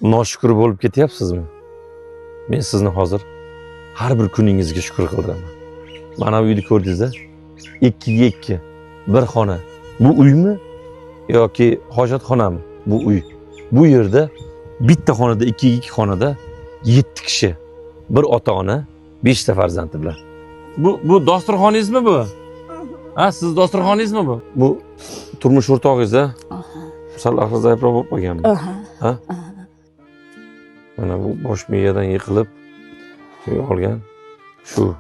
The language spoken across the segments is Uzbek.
noshukur bo'lib ketyapsizmi? Men sizni hozir har bir kuningizga shukr qildiraman. Mana bu uyni ko'rdingiz-a? 2 bir xona. Bu uymi yoki hojatxonami? Bu uy. Bu yerda bitta xonada 2 xonada 7 kishi, bir ota-ona, 5 ta farzandi bilan. Bu dasturxoningizmi bu? Ha, siz dasturxoningizmi bu? Bu turmush o'rtog'ingiz-a? Sal ahli zaifroq bo'lib qolganmi? Ha? Mana bu bosh miyadan yiqilib olgan shu.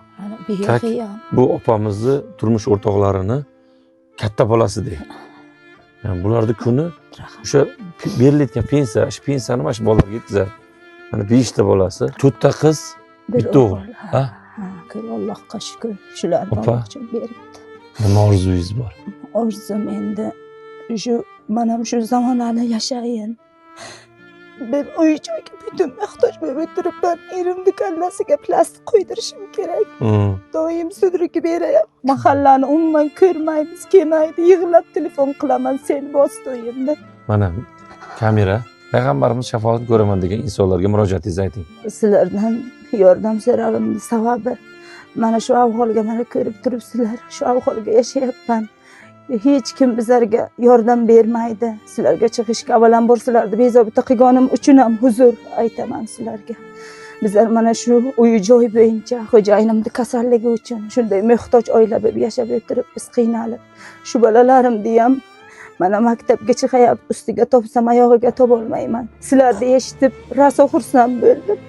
Bu opamizni turmush o'rtoqlarini katta bolasi deydi. Yani bularning kuni o'sha berilayotgan pensiya, shu pensiyani mana shu bolalarga yetkazadi. Mana 5 ta bolasi, 4 ta qiz, bitta o'g'il. Ha? Allohga shukr. Shularni Alloh beribdi. Nima orzungiz bor? Orzum endi mana shu zamonlarni yashayin. Ben uy-joyga butun muhtoj bo'lib turibman. Erimni kallasiga plastik qo'ydirishim kerak. Doim sudruki berayapman. Mahallani umuman ko'rmaymiz, kelmaydi. Yig'lab telefon qilaman, sen bos to'yimni. Mana kamera. Payg'ambarimiz shafoatini ko'raman degan insonlarga murojaatingizni ayting. Sizlardan yordam so'ragimning sababi mana shu ahvolga mana ko'rib turibsizlar. Shu ahvolga yashayapman. Hech kim bizlarga yordam bermaydi. Sizlarga chiqishga avvalambor sizlarni bezovta qilganim uchun ham huzur aytaman sizlarga. Bizlar mana shu uy-joy bo'yicha xo'jayinimning kasalligi uchun shunday muhtoj oila bo'lib yashab o'tiribmiz, qiynalib. Shu bolalarimni ham mana maktabga chiqayapti, ustiga topsam oyog'iga topolmayman. Sizlarni eshitib rosa xursand bo'ldim.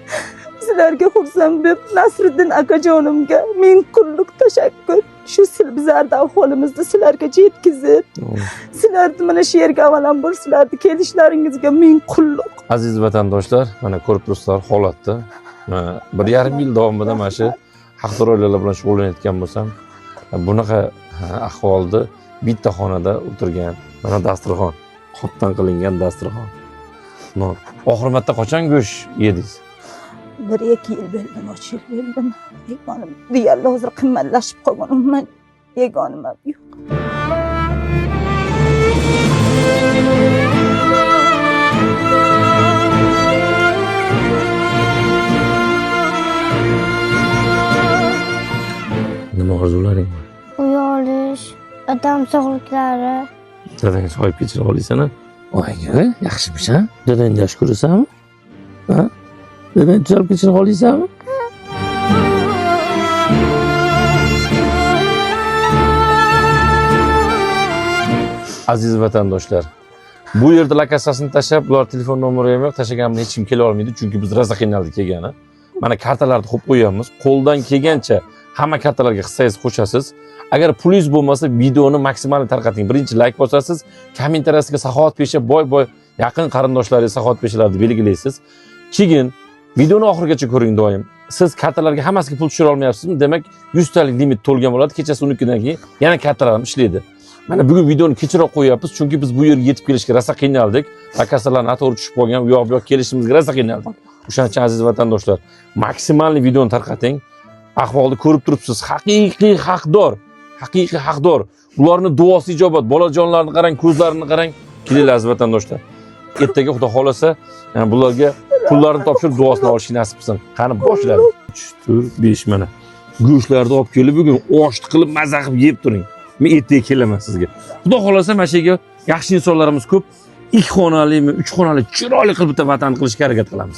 Sizlarga xursand bo'lib, Nasriddin akajonimga ming qulluq tashakkur. Shu bizlarning ahvolimizni sizlarga yetkazib, sizlarni mana shu yerga avvalambor sizlarni kelishlaringizga ming qulluq. Aziz vatandoshlar, mana ko'rib turibsizlar holatni. 1,5 yil davomida mana shu haqdor oilalar bilan shug'ullanayotgan bo'lsam, bunaqa ahvolda bitta xonada o'tirgan, mana dasturxon, qopdan qilingan dasturxon. Oxir marta qachon go'sht yedingiz? 1-2 yil bo'ldi, 3 yil bo'ldi. Yegonim deyarli hozir qimmatlashib qolganman. Yegonim yo'q. Nima orzularing bor? Uy olish, odam sog'liklari. Dadangiz olib kechira olaysan-a? Oyga, yaxshimish, ha? Dadangni yaxshi ko'rasanmi? Ha? Dadangni tuzalib kechira olaysanmi? Aziz vatandoshlar, bu yerda lokatsiyasini tashlab, bular telefon nomeri ham yo'q, tashlaganimda hech kim kela olmaydi, chunki biz rosa qiynaldik kelgani. Mana kartalarni qo'yib qo'yamiz. Qo'ldan kelgancha hamma kartalarga hissangizni qo'shasiz. Agar pulingiz bo'lmasa, videoni maksimal tarqating. Birinchi like bosasiz, kommentariyasiga saxovat pesha boy yaqin qarindoshlaringiz saxovat peshalarni belgilaysiz. Keyin videoni oxirigacha ko'ring doim. Siz kartalarga hammasiga pul tushira olmayapsizmi? Demak, 100 talik limit to'lgan bo'ladi. Kechasi 12dan keyin yana kartalar ham ishlaydi. Mana bugun videoni kechroq qo'yapmiz, chunki biz bu yerga yetib kelishga rosa qiynaldik. Lokatsiyalar noto'g'ri tushib qolgan, u yoq bu yoq kelishimizga rosa qiynaldik. O'shaning uchun aziz vatandoshlar, maksimal videoni tarqating. Ahvolni ko'rib turibsiz. Haqiqiy haqdor. Ularning duosi ijobat. Bolajonlarni qarang, ko'zlarini qarang. Kelinglar aziz vatandoshlar. Ertaga Xudo xolasa, yani bularga pullarni topshirib duosini olishni nasib qilsin. Qani boshlaymiz. 3, 4, 5 mana. Go'shtlarni olib kelib bugun oshni qilib maza qilib yeb turing. Men ertaga kelaman sizga. Xudo xolasa mana shu yerga yaxshi insonlarimiz ko'p. 2 xonalimi, 3 xonali chiroyli qilib bitta vatan qilishga harakat qilamiz.